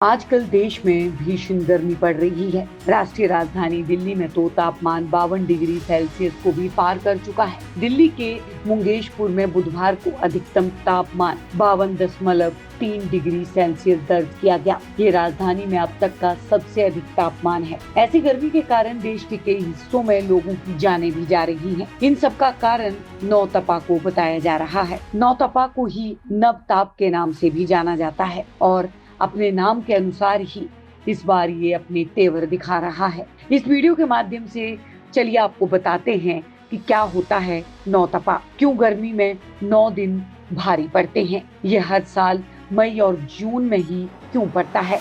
आजकल देश में भीषण गर्मी पड़ रही है। राष्ट्रीय राजधानी दिल्ली में तो तापमान 52 डिग्री सेल्सियस को भी पार कर चुका है। दिल्ली के मुंगेशपुर में बुधवार को अधिकतम तापमान 52.3 डिग्री सेल्सियस दर्ज किया गया। ये राजधानी में अब तक का सबसे अधिक तापमान है। ऐसी गर्मी के कारण देश के कई हिस्सों में लोगों की जानें भी जा रही हैं। इन सब का कारण नौतपा को बताया जा रहा है। नौतपा को ही नवताप के नाम से भी जाना जाता है और अपने नाम के अनुसार ही इस बार ये अपने तेवर दिखा रहा है। इस वीडियो के माध्यम से चलिए आपको बताते हैं कि क्या होता है नौतपा, क्यों गर्मी में 9 दिन भारी पड़ते हैं, ये हर साल मई और जून में ही क्यों पड़ता है।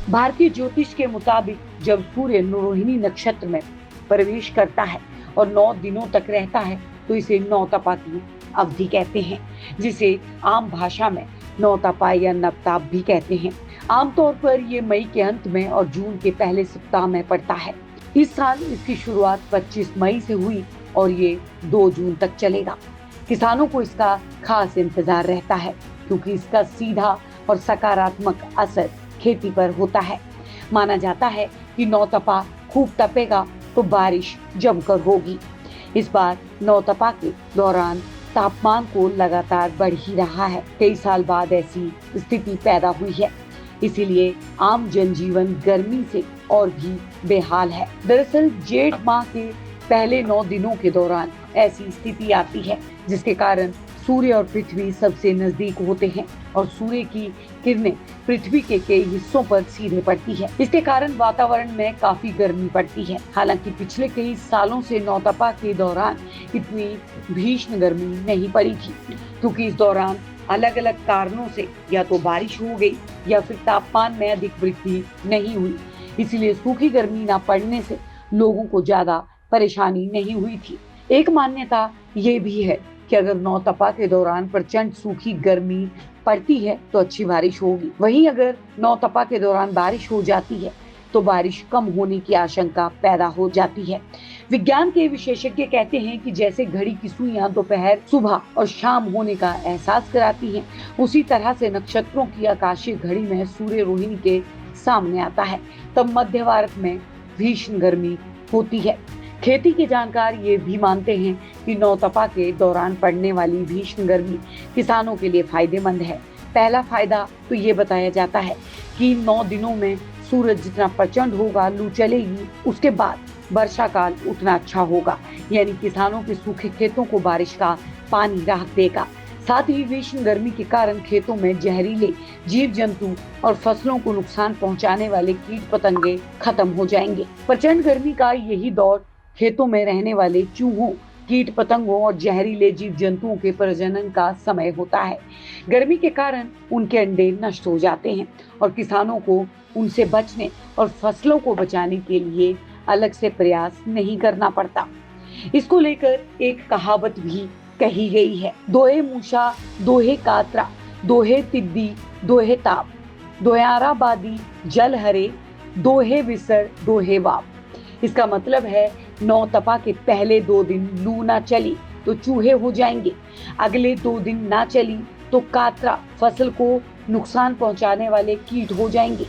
भारतीय ज्योतिष के मुताबिक जब सूर्य रोहिणी नक्षत्र में प्रवेश करता है और 9 दिनों तक रहता है तो इसे नौतपा की अवधि कहते हैं, जिसे आम भाषा में नौतपा या नवताप भी कहते हैं। आमतौर पर ये मई के अंत में और जून के पहले सप्ताह में पड़ता है। इस साल इसकी शुरुआत 25 मई से हुई और ये 2 जून तक चलेगा। किसानों को इसका खास इंतजार रहता है क्योंकि इसका सीधा और सकारात्मक असर खेती पर होता है। माना जाता है कि नौतपा खूब तपेगा तो बारिश जमकर होगी। इस बार नौतपा के दौरान तापमान को लगातार बढ़ ही रहा है। कई साल बाद ऐसी स्थिति पैदा हुई है, इसीलिए आम जनजीवन गर्मी से और भी बेहाल है। दरअसल जेठ माह के पहले 9 दिनों के दौरान ऐसी स्थिति आती है जिसके कारण सूर्य और पृथ्वी सबसे नजदीक होते हैं और सूर्य की किरणें पृथ्वी के कई हिस्सों पर सीधे पड़ती है। इसके कारण वातावरण में काफी गर्मी पड़ती है। हालांकि पिछले कई सालों से नौतपा के दौरान इतनी भीषण गर्मी नहीं पड़ी थी, क्योंकि इस दौरान अलग अलग कारणों से या तो बारिश हो गई या फिर तापमान में अधिक वृद्धि नहीं हुई। इसलिए सूखी गर्मी न पड़ने से लोगों को ज्यादा परेशानी नहीं हुई थी। एक मान्यता ये भी है कि अगर नौतपा के दौरान प्रचंड सूखी गर्मी पड़ती है तो अच्छी बारिश होगी। वहीं अगर नौतपा के दौरान बारिश हो जाती है तो बारिश कम होने की आशंका पैदा हो जाती है। विज्ञान के विशेषज्ञ कहते हैं कि जैसे घड़ी की सुइयां दोपहर, सुबह और शाम होने का एहसास कराती हैं, उसी तरह से नक्षत्रों की आकाशीय घड़ी में सूर्य रोहिणी के सामने आता है तब मध्य भारत में भीषण गर्मी होती है। खेती के जानकार ये भी मानते हैं कि नौतपा के दौरान पड़ने वाली भीषण गर्मी किसानों के लिए फायदेमंद है। पहला फायदा तो ये बताया जाता है कि 9 दिनों में सूरज जितना प्रचंड होगा, लू चलेगी, उसके बाद वर्षा काल उतना अच्छा होगा, यानी किसानों के सूखे खेतों को बारिश का पानी राहत देगा। साथ ही भीषण गर्मी के कारण खेतों में जहरीले जीव जंतु और फसलों को नुकसान पहुंचाने वाले कीट पतंगे खत्म हो जाएंगे। प्रचंड गर्मी का यही दौर खेतों में रहने वाले चूहों, कीट पतंगों और जहरीले जीव जंतुओं के प्रजनन का समय होता है। गर्मी के कारण उनके अंडे नष्ट हो जाते हैं और किसानों को उनसे बचने और फसलों को बचाने के लिए अलग से प्रयास नहीं करना पड़ता। इसको लेकर एक कहावत भी कही गई है, दोहे मूसा दोहे कातरा, दोहे तिद्दी दोहे ताप, दोयारा बादी जल हरे, दोहे विसर दोहे वाप। इसका मतलब है नौतपा के पहले 2 दिन लू ना चली तो चूहे हो जाएंगे, अगले 2 दिन ना चली तो कातरा फसल को नुकसान पहुंचाने वाले कीट हो जाएंगे,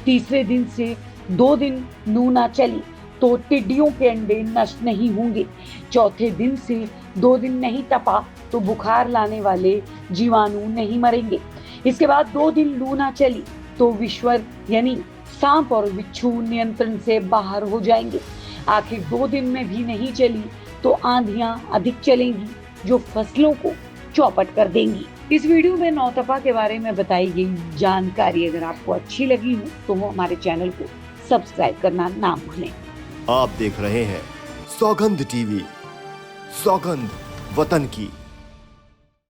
तीसरे दिन से 2 दिन लू ना चली तो टिड्डियों के अंडे नष्ट नहीं होंगे, चौथे दिन से 2 दिन नहीं तपा तो बुखार लाने वाले जीवाणु नहीं मरेंगे, इसके बाद 2 दिन लू ना चली तो विश्वर यानी सांप और बिच्छू नियंत्रण से बाहर हो जाएंगे, आखिर 2 दिन में भी नहीं चली तो आंधियां अधिक चलेंगी जो फसलों को चौपट कर देंगी। इस वीडियो में नौतपा के बारे में बताई गई जानकारी अगर आपको अच्छी लगी हो तो हमारे चैनल को सब्सक्राइब करना ना भूलें। आप देख रहे हैं सौगंध टीवी, सौगंध वतन की।